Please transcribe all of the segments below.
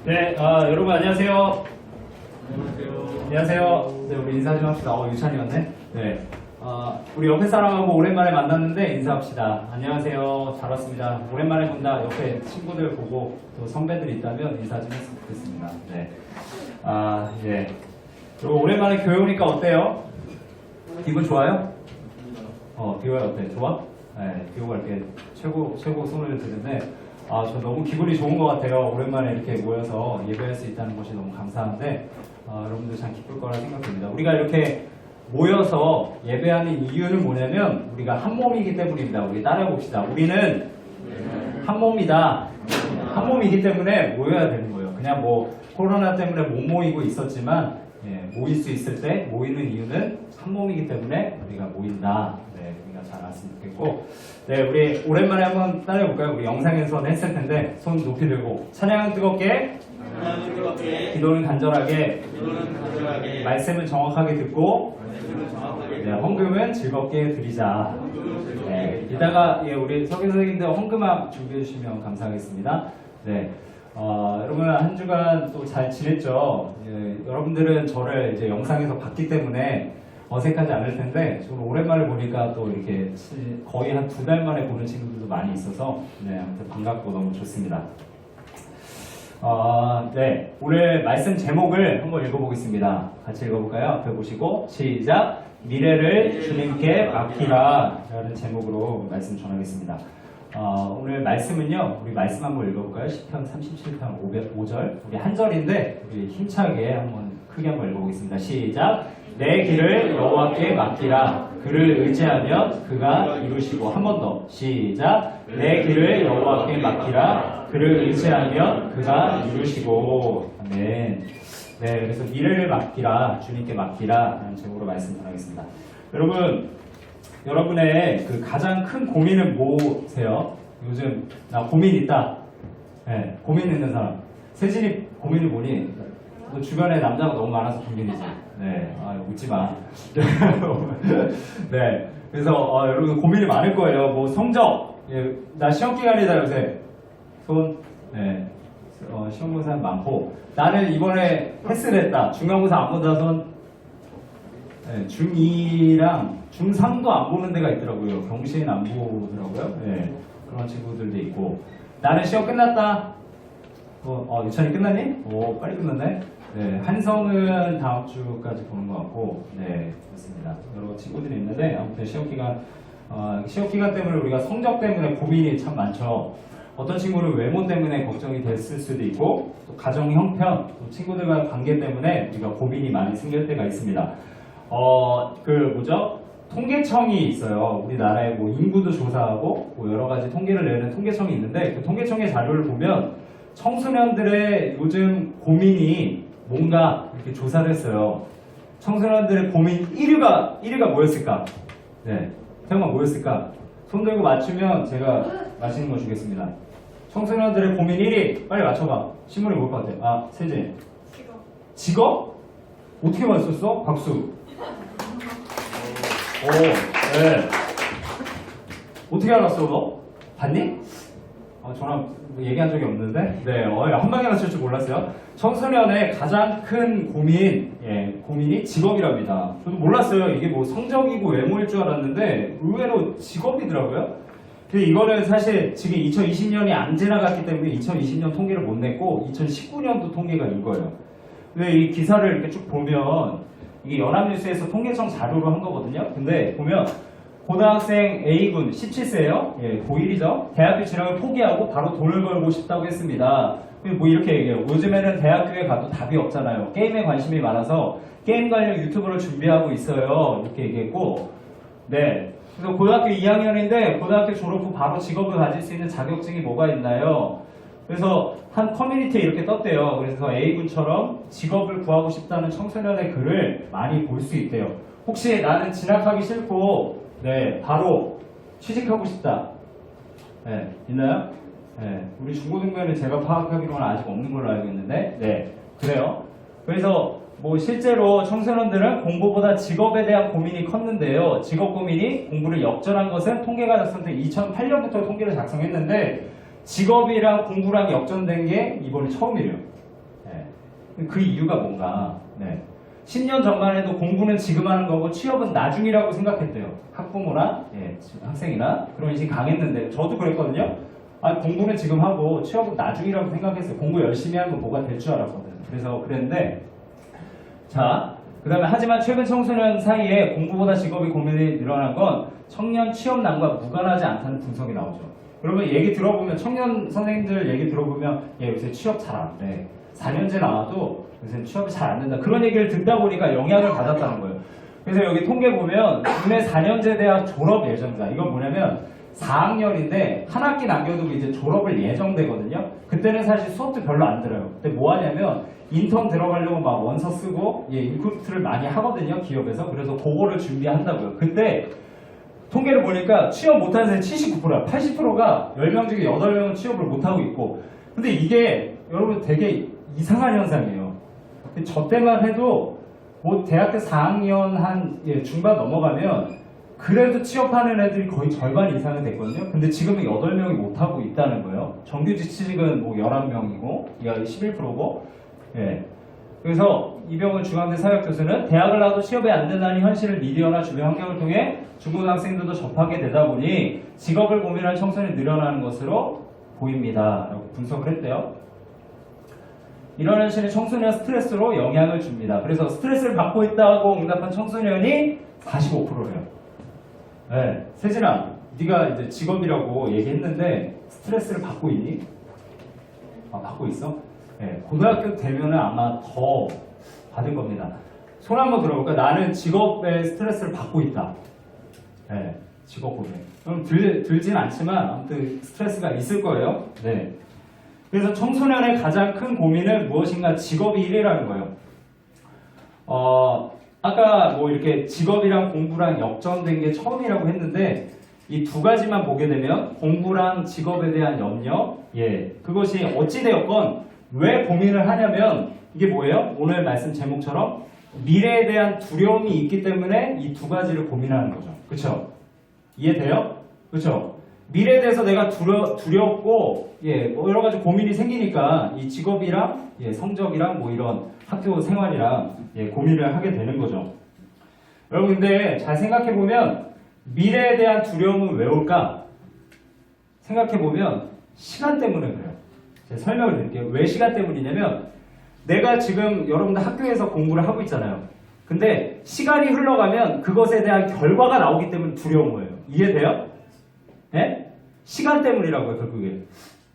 네, 여러분 안녕하세요. 안녕하세요. 안녕하세요. 네, 우리 인사 좀 합시다. 유찬이었네. 네, 우리 옆에 사람하고 오랜만에 만났는데 인사합시다. 안녕하세요. 잘 왔습니다. 오랜만에 본다. 옆에 친구들 보고 또 선배들 있다면 인사 좀 했으면 좋겠습니다. 네, 예. 그리고 오랜만에 교회 오니까 어때요? 기분 좋아요? 디오야 어때? 좋아? 네, 디오가 이렇게 최고 손을 드는데, 저 너무 기분이 좋은 것 같아요. 오랜만에 이렇게 모여서 예배할 수 있다는 것이 너무 감사한데, 여러분들 참 기쁠 거라 생각됩니다. 우리가 이렇게 모여서 예배하는 이유는 뭐냐면, 우리가 한 몸이기 때문입니다. 우리 따라해 봅시다. 우리는 한 몸이다. 한 몸이기 때문에 모여야 되는 거예요. 그냥 뭐 코로나 때문에 못 모이고 있었지만, 모일 수 있을 때 모이는 이유는 한 몸이기 때문에 우리가 모인다. 네, 우리가 잘 알았으면 좋겠고, 네, 우리 오랜만에 한번 따라해볼까요? 우리 영상에서는 했을 텐데 손 높이 들고 찬양은 뜨겁게, 기도는 간절하게, 말씀은 정확하게 듣고, 네, 헌금은 즐겁게 드리자. 네, 이따가 우리 석인 선생님들 헌금함 준비해 주시면 감사하겠습니다. 네. 여러분 한 주간 또 잘 지냈죠? 여러분들은 저를 이제 영상에서 봤기 때문에 어색하지 않을 텐데, 저는 오랜만에 보니까 또 이렇게 거의 한 2달 만에 보는 친구들도 많이 있어서, 네, 아무튼 반갑고 너무 좋습니다. 네, 오늘 말씀 제목을 한번 읽어보겠습니다. 같이 읽어볼까요? 앞에 보시고 시작! 미래를 주님께 맡기라 라는 제목으로 말씀 전하겠습니다. 오늘 말씀은요, 우리 말씀 한번 읽어볼까요? 시편 37편 5절. 우리 한 절인데, 우리 힘차게 한번 크게 한번 읽어보겠습니다. 시작! 내 길을 여호와께 맡기라. 그를 의지하면 그가 이루시고. 한 번 더. 시작! 내 길을 여호와께 맡기라. 그를 의지하면 그가 이루시고. 아멘. 네, 그래서 미래를 맡기라. 주님께 맡기라. 라는 제목으로 말씀 전하겠습니다. 여러분의 그 가장 큰 고민은 뭐세요? 요즘 나 고민 있다. 네, 고민 있는 사람. 세진이 고민이 뭐니? 너 주변에 남자가 너무 많아서 고민이지. 네, 웃지 마. 네, 그래서 여러분 고민이 많을 거예요. 뭐 성적, 나 시험 기간이다 요새. 네, 시험 본 사람 많고. 나는 이번에 패스를 했다. 중간고사 안 본다 손. 네, 중2랑 중3도 안 보는 데가 있더라고요. 경신 안 보더라고요. 네, 그런 친구들도 있고. 나는 시험 끝났다. 유찬이 끝났니? 오, 빨리 끝났네. 네, 한성은 다음 주까지 보는 것 같고, 네, 그렇습니다. 여러 친구들이 있는데, 아무튼 시험 기간 때문에 우리가 성적 때문에 고민이 참 많죠. 어떤 친구는 외모 때문에 걱정이 됐을 수도 있고, 또 가정 형편, 또 친구들과의 관계 때문에 우리가 고민이 많이 생길 때가 있습니다. 통계청이 있어요. 우리나라에 뭐 인구도 조사하고 뭐 여러 가지 통계를 내는 통계청이 있는데, 그 통계청의 자료를 보면 청소년들의 요즘 고민이 뭔가 이렇게 조사를 했어요. 청소년들의 고민 1위가 뭐였을까? 네, 태영아 뭐였을까? 손 들고 맞추면 제가 맛있는 거 주겠습니다. 청소년들의 고민 1위 빨리 맞춰봐. 신문이 뭘 것 같아? 세진. 직업? 어떻게 맞췄어? 박수. 네. 어떻게 알았어, 너? 봤니? 저랑 얘기한 적이 없는데, 네, 한 방에 맞출 줄 몰랐어요. 청소년의 가장 큰 고민이 직업이랍니다. 저도 몰랐어요. 이게 뭐 성적이고 외모일 줄 알았는데, 의외로 직업이더라고요. 근데 이거는 사실 지금 2020년이 안 지나갔기 때문에 2020년 통계를 못 냈고, 2019년도 통계가 이거예요. 근데 이 기사를 이렇게 쭉 보면, 이게 연합뉴스에서 통계청 자료로 한 거거든요. 근데 보면 고등학생 A군 17세예요. 고1이죠. 대학교 진학을 포기하고 바로 돈을 벌고 싶다고 했습니다. 뭐 이렇게 얘기해요. 요즘에는 대학교에 가도 답이 없잖아요. 게임에 관심이 많아서 게임 관련 유튜브를 준비하고 있어요. 이렇게 얘기했고, 네. 그래서 고등학교 2학년인데 고등학교 졸업 후 바로 직업을 가질 수 있는 자격증이 뭐가 있나요? 그래서 한 커뮤니티에 이렇게 떴대요. 그래서 A군처럼 직업을 구하고 싶다는 청소년의 글을 많이 볼 수 있대요. 혹시 나는 진학하기 싫고, 네, 바로 취직하고 싶다. 네, 있나요? 네, 우리 중고등부에는 제가 파악하기로는 아직 없는 걸로 알고 있는데, 네, 그래요. 그래서 뭐 실제로 청소년들은 공부보다 직업에 대한 고민이 컸는데요. 직업 고민이 공부를 역전한 것은 통계가 작성된 2008년부터 통계를 작성했는데, 직업이랑 공부랑 역전된 게 이번이 처음이에요. 그 이유가 뭔가? 네. 10년 전만 해도 공부는 지금 하는 거고 취업은 나중이라고 생각했대요. 학부모나 학생이나 그런 인식이 강했는데 저도 그랬거든요. 아니, 공부는 지금 하고 취업은 나중이라고 생각했어요. 공부 열심히 하면 뭐가 될 줄 알았거든요. 그래서 그랬는데 자, 그 다음에 하지만 최근 청소년 사이에 공부보다 직업이 고민이 늘어난 건 청년 취업난과 무관하지 않다는 분석이 나오죠. 여러분 얘기 들어보면 청년 선생님들 얘기 들어보면 요새 취업 잘 안 돼. 4년제 나와도 요새 취업이 잘 안 된다. 그런 얘기를 듣다 보니까 영향을 받았다는 거예요. 그래서 여기 통계 보면 국내 4년제 대학 졸업 예정자. 이건 뭐냐면 4학년인데 한 학기 남겨두고 이제 졸업을 예정되거든요. 그때는 사실 수업도 별로 안 들어요. 그때 뭐 하냐면 인턴 들어가려고 막 원서 쓰고 인크루트를 많이 하거든요. 기업에서. 그래서 그거를 준비한다고요. 그때 통계를 보니까 취업 못하는 사람이 79%야. 80%가 10명 중에 8명은 취업을 못하고 있고. 근데 이게 여러분 되게 이상한 현상이에요. 저 때만 해도 뭐 대학교 4학년 한 중반 넘어가면 그래도 취업하는 애들이 거의 절반 이상은 됐거든요. 근데 지금은 8명이 못하고 있다는 거예요. 정규직은 뭐 11명이고 11%고 그래서 이병헌 중앙대 사회학교수는 대학을 나와도 취업이 안 된다는 현실을 미디어나 주변 환경을 통해 중고등학생들도 접하게 되다 보니 직업을 고민하는 청소년이 늘어나는 것으로 보입니다. 라고 분석을 했대요. 이런 현실은 청소년 스트레스로 영향을 줍니다. 그래서 스트레스를 받고 있다고 응답한 청소년이 45%래요. 네, 세진아, 네가 이제 직업이라고 얘기했는데 스트레스를 받고 있니? 받고 있어? 네, 고등학교 되면은 아마 더 받을 겁니다. 손 한번 들어볼까? 나는 직업에 스트레스를 받고 있다. 네, 직업 고민. 그럼 들진 않지만 아무튼 스트레스가 있을 거예요. 네. 그래서 청소년의 가장 큰 고민은 무엇인가? 직업이 1위라는 거예요. 아까 뭐 이렇게 직업이랑 공부랑 역전된 게 처음이라고 했는데 이 두 가지만 보게 되면 공부랑 직업에 대한 염려, 그것이 어찌되었건 왜 고민을 하냐면 이게 뭐예요? 오늘 말씀 제목처럼 미래에 대한 두려움이 있기 때문에 이 두 가지를 고민하는 거죠. 그쵸? 이해돼요? 그쵸? 미래에 대해서 내가 두렵고 뭐 여러 가지 고민이 생기니까 이 직업이랑 성적이랑 뭐 이런 학교 생활이랑 고민을 하게 되는 거죠. 여러분 근데 잘 생각해 보면 미래에 대한 두려움은 왜 올까? 생각해 보면 시간 때문에 그래요. 제가 설명을 드릴게요. 왜 시간 때문이냐면 내가 지금 여러분들 학교에서 공부를 하고 있잖아요. 근데 시간이 흘러가면 그것에 대한 결과가 나오기 때문에 두려운 거예요. 이해돼요? 네? 시간 때문이라고요, 결국에.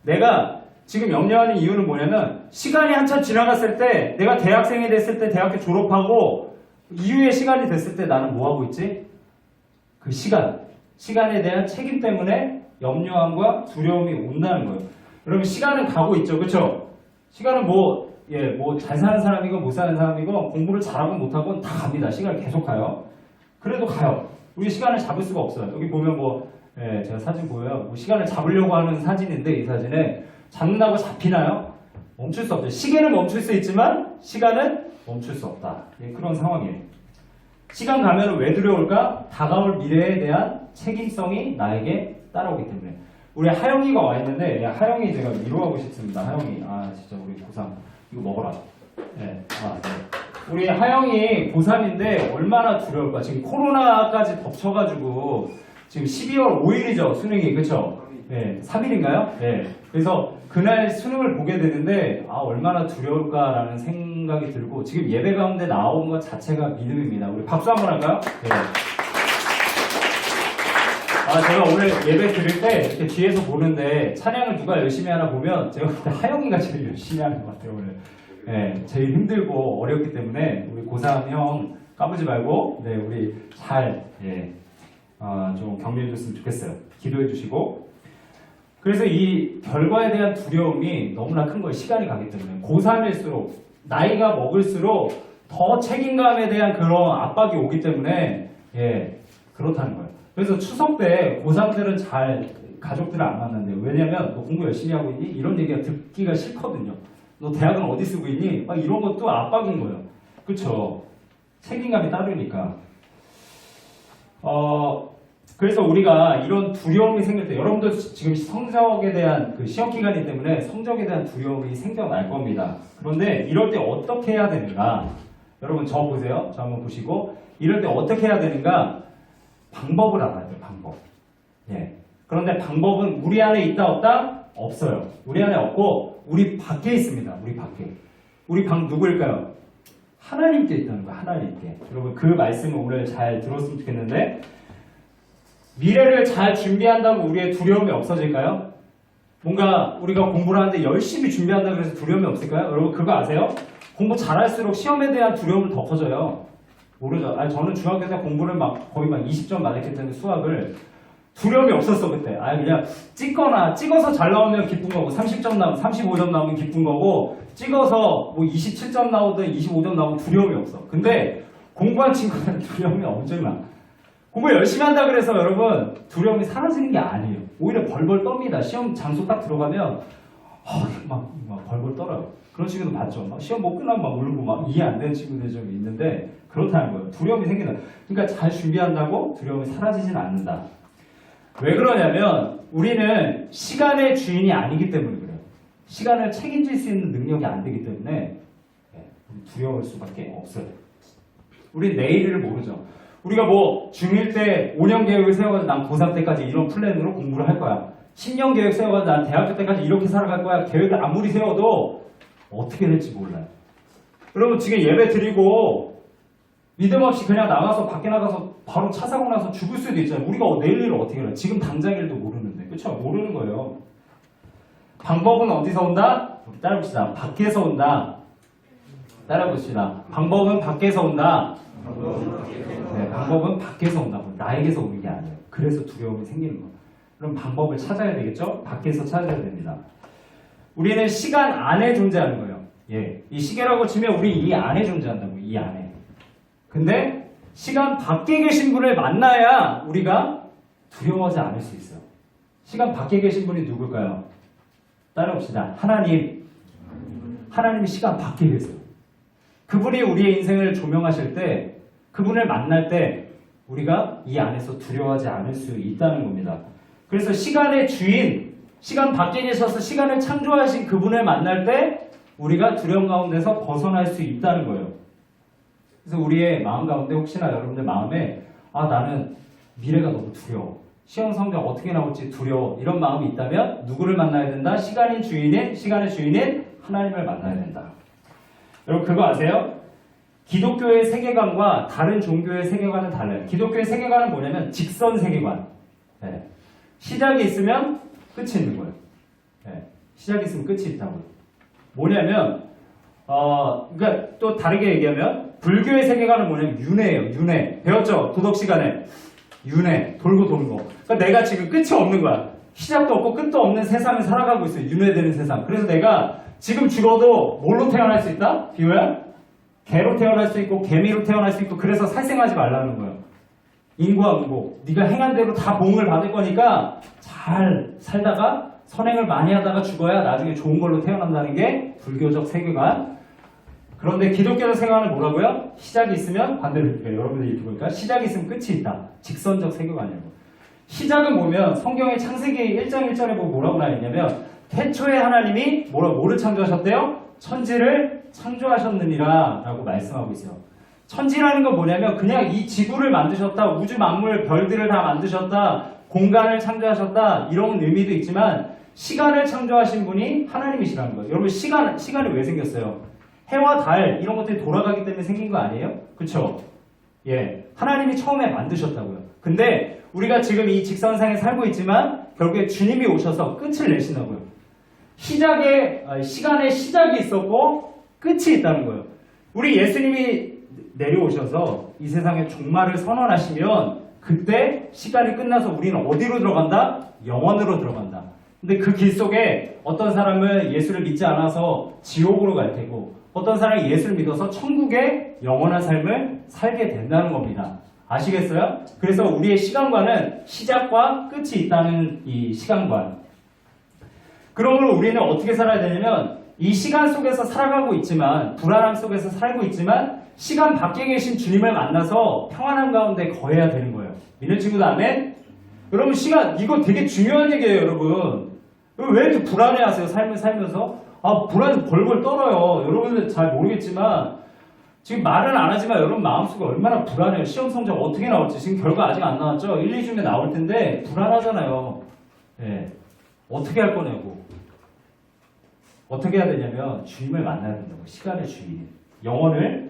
내가 지금 염려하는 이유는 뭐냐면 시간이 한참 지나갔을 때 내가 대학생이 됐을 때 대학교 졸업하고 이후의 시간이 됐을 때 나는 뭐 하고 있지? 그 시간에 대한 책임 때문에 염려함과 두려움이 온다는 거예요. 여러분 시간은 가고 있죠, 그렇죠? 시간은 뭐 잘 사는 사람이고 못 사는 사람이고 공부를 잘하고 못하고 다 갑니다. 시간을 계속 가요. 그래도 가요. 우리 시간을 잡을 수가 없어요. 여기 보면 제가 사진 보여요. 뭐 시간을 잡으려고 하는 사진인데 이 사진에 잡는다고 잡히나요? 멈출 수 없죠. 시계는 멈출 수 있지만 시간은 멈출 수 없다. 그런 상황이에요. 시간 가면 왜 두려울까? 다가올 미래에 대한 책임성이 나에게 따라오기 때문에. 우리 하영이가 와 있는데 하영이 제가 위로하고 싶습니다. 하영이 진짜 우리 고3 이거 먹어라. 우리 하영이 고3인데 얼마나 두려울까? 지금 코로나까지 덮쳐가지고 지금 12월 5일이죠 수능이. 그쵸? 3일인가요? 그래서 그날 수능을 보게 되는데 얼마나 두려울까라는 생각이 들고 지금 예배 가운데 나온 것 자체가 믿음입니다. 우리 박수 한번 할까요? 제가 오늘 예배 드릴 때 이렇게 뒤에서 보는데 찬양을 누가 열심히 하나 보면 제가 그때 하영이가 제일 열심히 하는 것 같아요 오늘. 제일 힘들고 어렵기 때문에 우리 고3 형 까부지 말고 우리 잘 좀 격려해 줬으면 좋겠어요. 기도해 주시고. 그래서 이 결과에 대한 두려움이 너무나 큰 거예요. 시간이 가기 때문에. 고3일수록 나이가 먹을수록 더 책임감에 대한 그런 압박이 오기 때문에 그렇다는 거예요. 그래서 추석 때 고3들은 잘 가족들을 안 만난대요. 왜냐면 너 공부 열심히 하고 있니? 이런 얘기가 듣기가 싫거든요. 너 대학은 어디 쓰고 있니? 막 이런 것도 압박인 거예요. 그쵸? 책임감이 따르니까. 그래서 우리가 이런 두려움이 생길 때, 여러분도 지금 성적에 대한 그 시험 기간이기 때문에 성적에 대한 두려움이 생겨날 겁니다. 그런데 이럴 때 어떻게 해야 되는가? 여러분 저 보세요. 저 한번 보시고 이럴 때 어떻게 해야 되는가? 방법을 알아야 돼요. 방법. 예. 그런데 방법은 우리 안에 있다 없다? 없어요. 우리 안에 없고 우리 밖에 있습니다. 우리 밖에. 우리 방 누구일까요? 하나님께 있다는 거예요. 하나님께. 여러분 그 말씀을 오늘 잘 들었으면 좋겠는데 미래를 잘 준비한다고 우리의 두려움이 없어질까요? 뭔가 우리가 공부를 하는데 열심히 준비한다고 해서 두려움이 없을까요? 여러분 그거 아세요? 공부 잘할수록 시험에 대한 두려움은 더 커져요. 모르죠? 아니, 저는 중학교 때 공부를 거의 20점 맞았기 때문에 수학을 두려움이 없었어 그때. 그냥 찍어서 잘 나오면 기쁜 거고 30점 나오면 35점 나오면 기쁜 거고 찍어서 27점 나오든 25점 나오면 두려움이 없어. 근데 공부한 친구는 두려움이 엄청 많아. 공부 열심히 한다 그래서 여러분 두려움이 사라지는 게 아니에요. 오히려 벌벌 떱니다. 시험 장소 딱 들어가면 막 벌벌 떨어요. 그런 친구도 봤죠. 시험 못 끝나면 막 울고 이해 안 되는 친구들이 좀 있는데 그렇다는 거예요. 두려움이 생긴다. 그러니까 잘 준비한다고 두려움이 사라지진 않는다. 왜 그러냐면 우리는 시간의 주인이 아니기 때문에 그래요. 시간을 책임질 수 있는 능력이 안 되기 때문에 두려울 수밖에 없어요. 우리 내일을 모르죠. 우리가 중1 때 5년 계획을 세워가지고 난 고3 때까지 이런 플랜으로 공부를 할 거야. 10년 계획 세워가지고 난 대학교 때까지 이렇게 살아갈 거야. 계획을 아무리 세워도 어떻게 될지 몰라요. 여러분 지금 예배 드리고 믿음 없이 그냥 밖에 나가서 바로 차 사고 나서 죽을 수도 있잖아요. 우리가 내일 일을 어떻게 해요? 지금 당장 일도 모르는데. 그렇죠? 모르는 거예요. 방법은 어디서 온다? 우리 따라봅시다. 밖에서 온다. 따라봅시다. 방법은 밖에서 온다. 네, 방법은 밖에서 온다고. 나에게서 오는 게 아니에요. 그래서 두려움이 생기는 거예요. 그럼 방법을 찾아야 되겠죠? 밖에서 찾아야 됩니다. 우리는 시간 안에 존재하는 거예요. 예, 이 시계라고 치면 우리 이 안에 존재한다고. 이 안에. 근데 시간 밖에 계신 분을 만나야 우리가 두려워하지 않을 수 있어요. 시간 밖에 계신 분이 누굴까요? 따라봅시다. 하나님. 하나님이 시간 밖에 계세요. 그분이 우리의 인생을 조명하실 때, 그분을 만날 때 우리가 이 안에서 두려워하지 않을 수 있다는 겁니다. 그래서 시간의 주인, 시간 밖에 계셔서 시간을 창조하신 그분을 만날 때 우리가 두려움 가운데서 벗어날 수 있다는 거예요. 그래서 우리의 마음 가운데 혹시나 여러분들 마음에 나는 미래가 너무 두려워. 시험 성적 어떻게 나올지 두려워. 이런 마음이 있다면 누구를 만나야 된다? 시간의 주인인 하나님을 만나야 된다. 여러분 그거 아세요? 기독교의 세계관과 다른 종교의 세계관은 달라요. 기독교의 세계관은 뭐냐면 직선 세계관. 네. 시작이 있으면 끝이 있는 거예요. 네. 시작이 있으면 끝이 있다고요. 뭐냐면 그러니까 또 다르게 얘기하면 불교의 세계관은 뭐냐면 윤회예요. 윤회. 배웠죠? 도덕 시간에. 윤회. 돌고 도는 거. 그러니까 내가 지금 끝이 없는 거야. 시작도 없고 끝도 없는 세상을 살아가고 있어요. 윤회되는 세상. 그래서 내가 지금 죽어도 뭘로 태어날 수 있다? 비유야? 개로 태어날 수 있고 개미로 태어날 수 있고 그래서 살생하지 말라는 거예요. 인과응보. 네가 행한 대로 다 봉을 받을 거니까 잘 살다가 선행을 많이 하다가 죽어야 나중에 좋은 걸로 태어난다는 게 불교적 세계관. 그런데 기독교적 세계관은 뭐라고요? 시작이 있으면 반대로 여러분들이 이렇게 보니까 시작이 있으면 끝이 있다. 직선적 세계관이라고. 시작은 보면 성경의 창세기 1장 1절에 보면 뭐라고 나와있냐면 태초에 하나님이 뭐를 창조하셨대요? 천지를 창조하셨느니라 라고 말씀하고 있어요. 천지라는 건 뭐냐면 그냥 이 지구를 만드셨다, 우주 만물, 별들을 다 만드셨다, 공간을 창조하셨다 이런 의미도 있지만 시간을 창조하신 분이 하나님이시라는 거예요. 여러분 시간이 왜 생겼어요? 해와 달 이런 것들이 돌아가기 때문에 생긴 거 아니에요? 그쵸? 예, 하나님이 처음에 만드셨다고요. 근데 우리가 지금 이 직선상에 살고 있지만 결국에 주님이 오셔서 끝을 내신다고요. 시간의 시작이 있었고 끝이 있다는 거예요. 우리 예수님이 내려오셔서 이 세상에 종말을 선언하시면 그때 시간이 끝나서 우리는 어디로 들어간다? 영원으로 들어간다. 근데 그 길 속에 어떤 사람은 예수를 믿지 않아서 지옥으로 갈 테고 어떤 사람이 예수를 믿어서 천국의 영원한 삶을 살게 된다는 겁니다. 아시겠어요? 그래서 우리의 시간관은 시작과 끝이 있다는 이 시간관. 그러므로 우리는 어떻게 살아야 되냐면 이 시간 속에서 살아가고 있지만 불안함 속에서 살고 있지만 시간 밖에 계신 주님을 만나서 평안함 가운데 거해야 되는 거예요. 믿는 친구도 아멘? 여러분 시간 이거 되게 중요한 얘기예요, 여러분. 왜 이렇게 불안해하세요? 삶을 살면서 불안 벌벌 떨어요. 여러분들 잘 모르겠지만 지금 말은 안 하지만 여러분 마음속에 얼마나 불안해요. 시험 성적 어떻게 나올지 지금 결과 아직 안 나왔죠? 1, 2주면 나올 텐데 불안하잖아요. 예. 어떻게 할 거냐고. 어떻게 해야 되냐면 주님을 만나야 된다고. 시간의 주인, 영혼을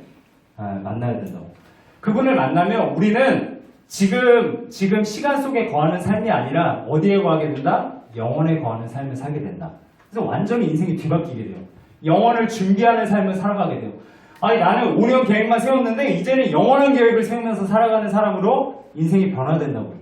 만나야 된다고. 그분을 만나면 우리는 지금 시간 속에 거하는 삶이 아니라 어디에 거하게 된다? 영혼에 거하는 삶을 살게 된다. 그래서 완전히 인생이 뒤바뀌게 돼요. 영혼을 준비하는 삶을 살아가게 돼요. 아니 나는 5년 계획만 세웠는데 이제는 영원한 계획을 세우면서 살아가는 사람으로 인생이 변화된다고요.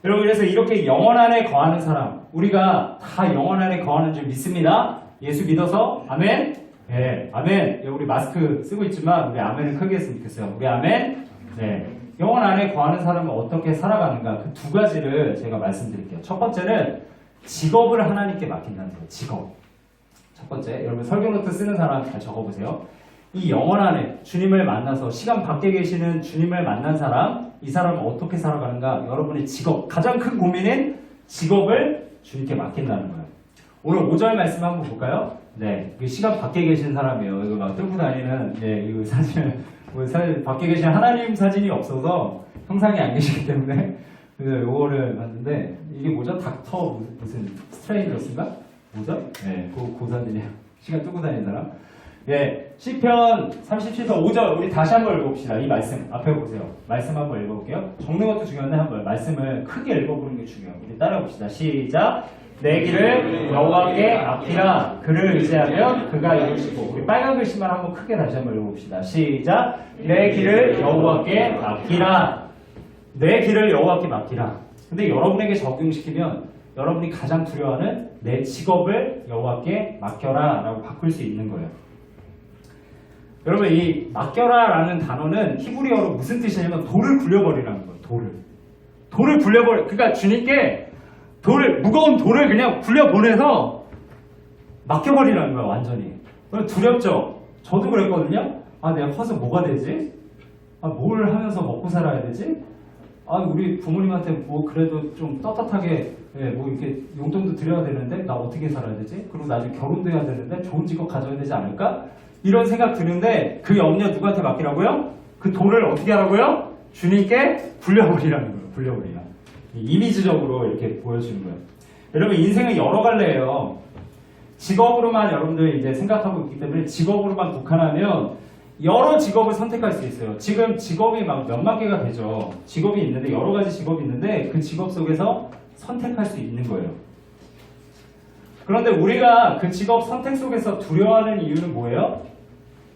여러분 그래서 이렇게 영혼 안에 거하는 사람, 우리가 다 영혼 안에 거하는 줄 믿습니다. 예수 믿어서 아멘. 네, 아멘. 우리 마스크 쓰고 있지만 우리 아멘을 크게 했으면 좋겠어요. 우리 아멘. 네, 영혼 안에 거하는 사람은 어떻게 살아가는가 그 두 가지를 제가 말씀드릴게요. 첫 번째는 직업을 하나님께 맡긴다는 거예요. 직업. 첫 번째, 여러분 설교노트 쓰는 사람 잘 적어보세요. 이 영혼 안에 주님을 만나서 시간 밖에 계시는 주님을 만난 사람, 이 사람은 어떻게 살아가는가? 여러분의 직업, 가장 큰 고민인 직업을 주님께 맡긴다는 거예요. 오늘 5절 말씀 한번 볼까요? 네, 시간 밖에 계신 사람이에요. 이거 막 들고 다니는 이거 사진 밖에 계신 하나님 사진이 없어서 형상이 안 계시기 때문에 그래서 요거를 봤는데 이게 뭐죠? 닥터 무슨 스트레인저스인가? 뭐죠? 네, 그 사진이에요. 시간 들고 다니는 사람. 예, 시편 37편 5절 우리 다시 한번 읽어봅시다. 이 말씀 앞에 보세요. 말씀 한번 읽어볼게요. 적는 것도 중요한데 한번 말씀을 크게 읽어보는 게 중요해요. 우리 따라해봅시다. 시작. 내 길을 여호와께 맡기라. 그를 의지하면 그가 이루시고. 우리 빨간 글씨만 한번 크게 다시 한번 읽어봅시다. 시작. 내 길을 여호와께 맡기라. 내 길을 여호와께 맡기라. 근데 여러분에게 적용시키면 여러분이 가장 두려워하는 내 직업을 여호와께 맡겨라 라고 바꿀 수 있는 거예요. 여러분 이 맡겨라 라는 단어는 히브리어로 무슨 뜻이냐면 돌을 굴려버리라는 거예요. 돌을 굴려버려. 그러니까 주님께 무거운 돌을 그냥 굴려보내서 맡겨버리라는 거예요. 완전히. 두렵죠? 저도 그랬거든요. 내가 커서 뭐가 되지? 뭘 하면서 먹고 살아야 되지? 우리 부모님한테 뭐 그래도 좀 떳떳하게 뭐 이렇게 용돈도 드려야 되는데 나 어떻게 살아야 되지? 그리고 나중에 결혼도 해야 되는데 좋은 직업 가져야 되지 않을까? 이런 생각 드는데 그 염려 누구한테 맡기라고요? 그 돌을 어떻게 하라고요? 주님께 굴려버리라는 거예요. 굴려버리라. 이미지적으로 이렇게 보여주는 거예요. 여러분 인생은 여러 갈래예요. 직업으로만 여러분들 이제 생각하고 있기 때문에 직업으로만 국한하면 여러 직업을 선택할 수 있어요. 지금 직업이 막 몇만 개가 되죠. 직업이 있는데 여러 가지 직업이 있는데 그 직업 속에서 선택할 수 있는 거예요. 그런데 우리가 그 직업 선택 속에서 두려워하는 이유는 뭐예요?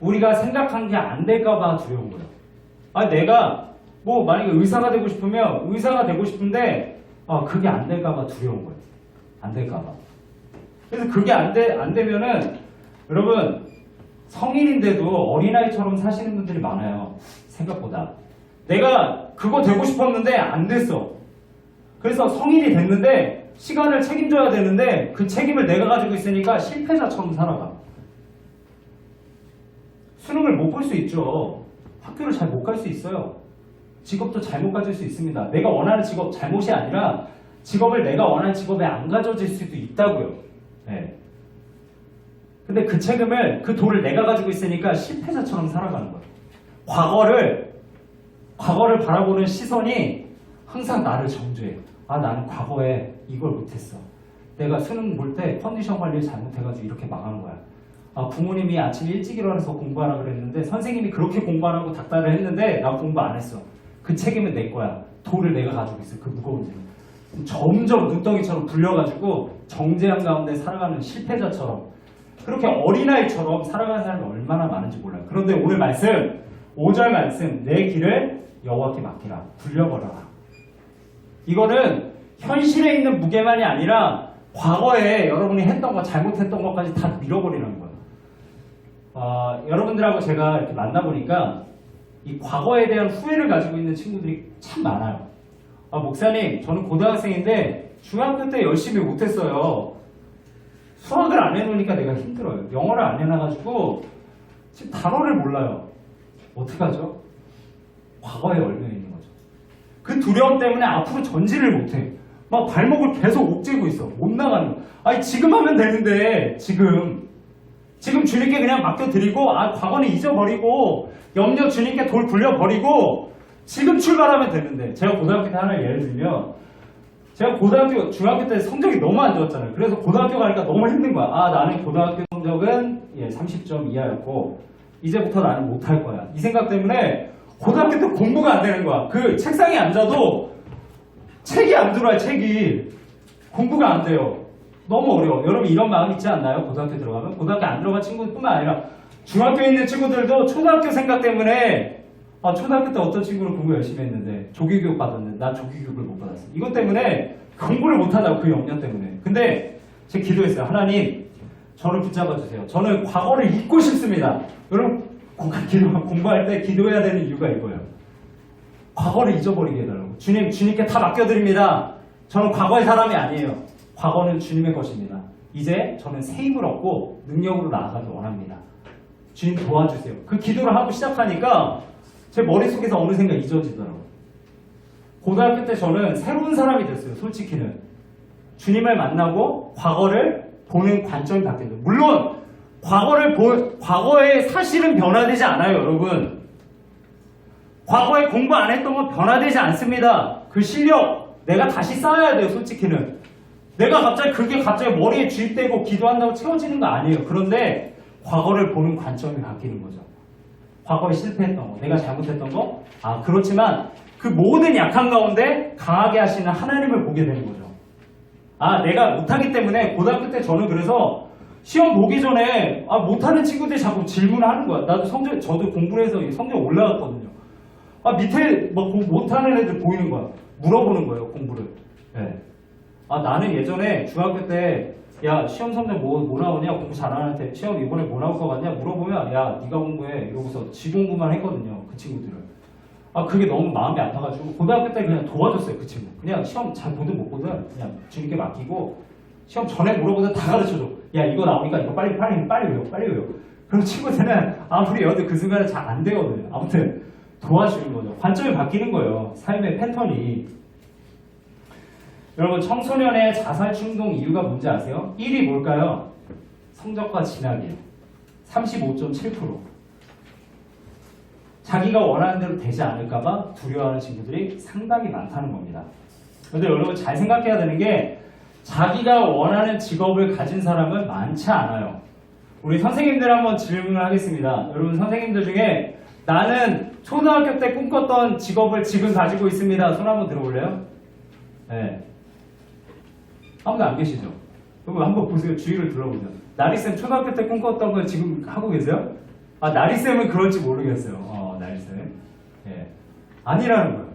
우리가 생각한 게 안 될까봐 두려운 거예요. 내가 뭐 만약에 의사가 되고 싶으면 의사가 되고 싶은데 그게 안 될까봐 두려운 거예요. 안 될까봐. 그래서 그게 안 되면은 여러분 성인인데도 어린아이처럼 사시는 분들이 많아요. 생각보다. 내가 그거 되고 싶었는데 안 됐어. 그래서 성인이 됐는데 시간을 책임져야 되는데 그 책임을 내가 가지고 있으니까 실패자처럼 살아가. 수능을 못 볼 수 있죠. 학교를 잘 못 갈 수 있어요. 직업도 잘못 가질 수 있습니다. 내가 원하는 직업 잘못이 아니라 직업을 내가 원하는 직업에 안 가져질 수도 있다고요. 네. 근데 그 책임을, 그 돌을 내가 가지고 있으니까 실패자처럼 살아가는 거예요. 과거를 바라보는 시선이 항상 나를 정죄해요. 나는 과거에 이걸 못했어. 내가 수능 볼 때 컨디션 관리를 잘못해가지고 이렇게 망한 거야. 부모님이 아침 일찍 일어나서 공부하라 그랬는데 선생님이 그렇게 공부하라고 닥달을 했는데 나 공부 안 했어. 그 책임은 내 거야. 돌을 내가 가지고 있어. 그 무거운 짐을. 점점 눈덩이처럼 불려가지고 정죄한 가운데 살아가는 실패자처럼 그렇게 어린아이처럼 살아가는 사람이 얼마나 많은지 몰라요. 그런데 오늘 말씀 5절 말씀 내 길을 여호와께 맡기라. 굴려버려라. 이거는 현실에 있는 무게만이 아니라 과거에 여러분이 했던 거 잘못했던 것까지 다 밀어버리는 거예요. 여러분들하고 제가 이렇게 만나보니까 이 과거에 대한 후회를 가지고 있는 친구들이 참 많아요. 목사님 저는 고등학생인데 중학교 때 열심히 못했어요. 수학을 안 해놓으니까 내가 힘들어요. 영어를 안 해놔가지고 지금 단어를 몰라요. 어떡하죠? 과거에 얽혀 있는 거죠. 그 두려움 때문에 앞으로 전진을 못해. 막 발목을 계속 옥죄고 있어. 못 나가는 거. 아니 지금 하면 되는데 지금 주님께 그냥 맡겨드리고 과거는 잊어버리고 염려 주님께 돌 굴려버리고 지금 출발하면 되는데 제가 고등학교 때 하나 예를 들면 제가 중학교 때 성적이 너무 안 좋았잖아요. 그래서 고등학교 가니까 너무 힘든 거야. 나는 고등학교 성적은 30점 이하였고 이제부터 나는 못할 거야. 이 생각 때문에 고등학교 때 공부가 안 되는 거야. 그 책상에 앉아도 책이 안 들어와요. 책이. 공부가 안 돼요. 너무 어려워. 여러분 이런 마음 있지 않나요? 고등학교 들어가면? 고등학교 안 들어간 친구뿐만 아니라 중학교에 있는 친구들도 초등학교 생각 때문에 초등학교 때 어떤 친구는 공부 열심히 했는데 조기교육 받았는데 나 조기교육을 못 받았어. 이것 때문에 공부를 못한다고 그 염려 때문에. 근데 제가 기도했어요. 하나님 저를 붙잡아 주세요. 저는 과거를 잊고 싶습니다. 여러분 공부할 때 기도해야 되는 이유가 이거예요. 과거를 잊어버리게 해달라고. 주님께 다 맡겨드립니다. 저는 과거의 사람이 아니에요. 과거는 주님의 것입니다. 이제 저는 새 힘을 얻고 능력으로 나아가길 원합니다. 주님 도와주세요. 그 기도를 하고 시작하니까 제 머릿속에서 어느샌가 잊어지더라고요. 고등학교 때 저는 새로운 사람이 됐어요. 솔직히는. 주님을 만나고 과거를 보는 관점이 바뀌었어요. 물론 과거의 사실은 변화되지 않아요. 여러분. 과거에 공부 안 했던 건 변화되지 않습니다. 그 실력 내가 다시 쌓아야 돼요. 솔직히는. 내가 그게 갑자기 머리에 주입되고 기도한다고 채워지는 거 아니에요. 그런데 과거를 보는 관점이 바뀌는 거죠. 과거에 실패했던 거, 내가 잘못했던 거, 그렇지만 그 모든 약한 가운데 강하게 하시는 하나님을 보게 되는 거죠. 내가 못하기 때문에 고등학교 때 저는 그래서 시험 보기 전에 못하는 친구들이 자꾸 질문을 하는 거야. 저도 공부를 해서 성적 올라갔거든요. 밑에 못하는 애들 보이는 거야. 물어보는 거예요, 공부를. 네. 나는 예전에 중학교 때 야 시험 성적 뭐 나오냐 공부 잘하는 애한테 시험 이번에 뭐 나올 것 같냐 물어보면 야 네가 공부해 이러고서 지 공부만 했거든요. 그 친구들은. 그게 너무 마음이 아파가지고 고등학교 때 그냥 도와줬어요. 그 친구. 그냥 시험 잘 보든 못 보든 그냥 주님께 맡기고 시험 전에 물어보든 다 가르쳐줘. 야 이거 나오니까 이거 빨리 외워. 그럼 친구들은 아무리 외워도 그 순간에 잘 안 되거든요. 아무튼 도와주는 거죠. 관점이 바뀌는 거예요. 삶의 패턴이. 여러분 청소년의 자살 충동 이유가 뭔지 아세요? 1위 뭘까요? 성적과 진학이에요. 35.7%. 자기가 원하는 대로 되지 않을까봐 두려워하는 친구들이 상당히 많다는 겁니다. 그런데 여러분 잘 생각해야 되는 게 자기가 원하는 직업을 가진 사람은 많지 않아요. 우리 선생님들 한번 질문을 하겠습니다. 여러분 선생님들 중에 나는 초등학교 때 꿈꿨던 직업을 지금 가지고 있습니다. 손 한번 들어볼래요? 네. 아무도 안 계시죠? 그럼 한번 보세요. 주위를 둘러보세요. 나리쌤 초등학교 때 꿈꿨던 걸 지금 하고 계세요? 나리쌤은 그럴지 모르겠어요. 나리쌤. 예. 아니라는 거예요.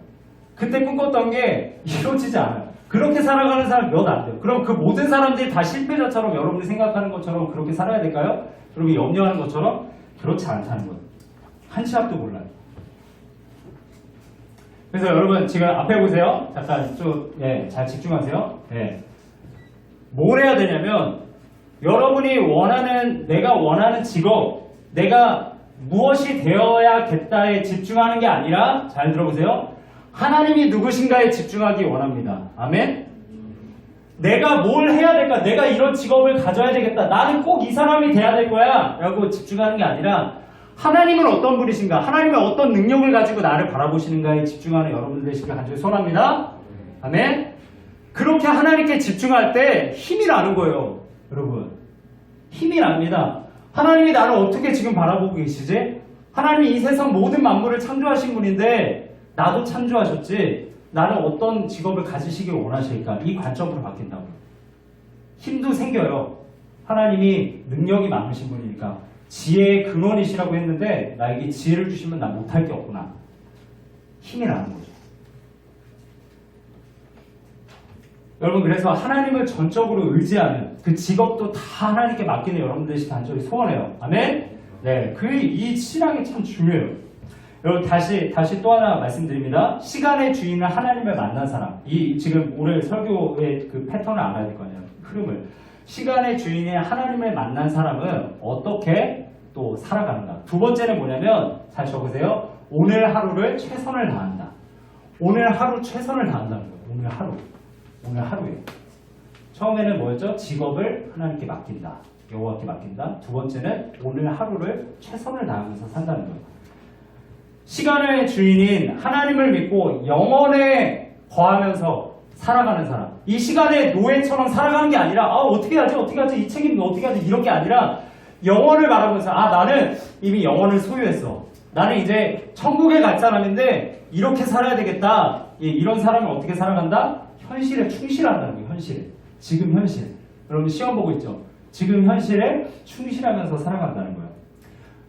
그때 꿈꿨던 게 이루어지지 않아요. 그렇게 살아가는 사람 몇 안 돼요. 그럼 그 모든 사람들이 다 실패자처럼 여러분이 생각하는 것처럼 그렇게 살아야 될까요? 여러분이 염려하는 것처럼 그렇지 않다는 거예요. 한 치 앞도 몰라요. 그래서 여러분 지금 앞에 보세요. 잠깐 잘 집중하세요. 뭘 해야 되냐면 여러분이 내가 원하는 직업, 내가 무엇이 되어야겠다에 집중하는 게 아니라 잘 들어보세요. 하나님이 누구신가에 집중하기 원합니다. 아멘? 내가 뭘 해야 될까? 내가 이런 직업을 가져야 되겠다. 나는 꼭 이 사람이 돼야 될 거야. 라고 집중하는 게 아니라 하나님은 어떤 분이신가? 하나님은 어떤 능력을 가지고 나를 바라보시는가에 집중하는 여러분들 되시길 간절히 소원합니다. 아멘? 그렇게 하나님께 집중할 때 힘이 나는 거예요. 여러분. 힘이 납니다. 하나님이 나를 어떻게 지금 바라보고 계시지? 하나님이 이 세상 모든 만물을 창조하신 분인데 나도 창조하셨지. 나는 어떤 직업을 가지시길 원하실까? 이 관점으로 바뀐다고요. 힘도 생겨요. 하나님이 능력이 많으신 분이니까. 지혜의 근원이시라고 했는데 나에게 지혜를 주시면 나 못할 게 없구나. 힘이 나는 거죠. 여러분 그래서 하나님을 전적으로 의지하는 그 직업도 다 하나님께 맡기는 여러분들이 간절히 소원해요. 아멘? 네, 이 신앙이 참 중요해요. 여러분 다시 또 하나 말씀드립니다. 시간의 주인은 하나님을 만난 사람. 지금 오늘 설교의 그 패턴을 알아야 될 거 아니에요. 흐름을. 시간의 주인이 하나님을 만난 사람은 어떻게 또 살아가는가. 두 번째는 뭐냐면 잘 적으세요. 오늘 하루를 최선을 다한다. 오늘 하루 최선을 다한다는 거예요. 오늘 하루에. 처음에는 뭐였죠? 직업을 하나님께 맡긴다. 여호와께 맡긴다. 두 번째는 오늘 하루를 최선을 다하면서 산다는 거예요. 시간의 주인인 하나님을 믿고 영원에 거하면서 살아가는 사람. 이 시간의 노예처럼 살아가는 게 아니라 어떻게 하지 이 책임도 어떻게 하지 이런 게 아니라 영원을 바라보면서 나는 이미 영원을 소유했어. 나는 이제 천국에 갈 사람인데 이렇게 살아야 되겠다. 이런 사람이 어떻게 살아간다? 현실에 충실한다는 거예요. 현실에. 지금 현실. 여러분 시험 보고 있죠? 지금 현실에 충실하면서 살아간다는 거예요.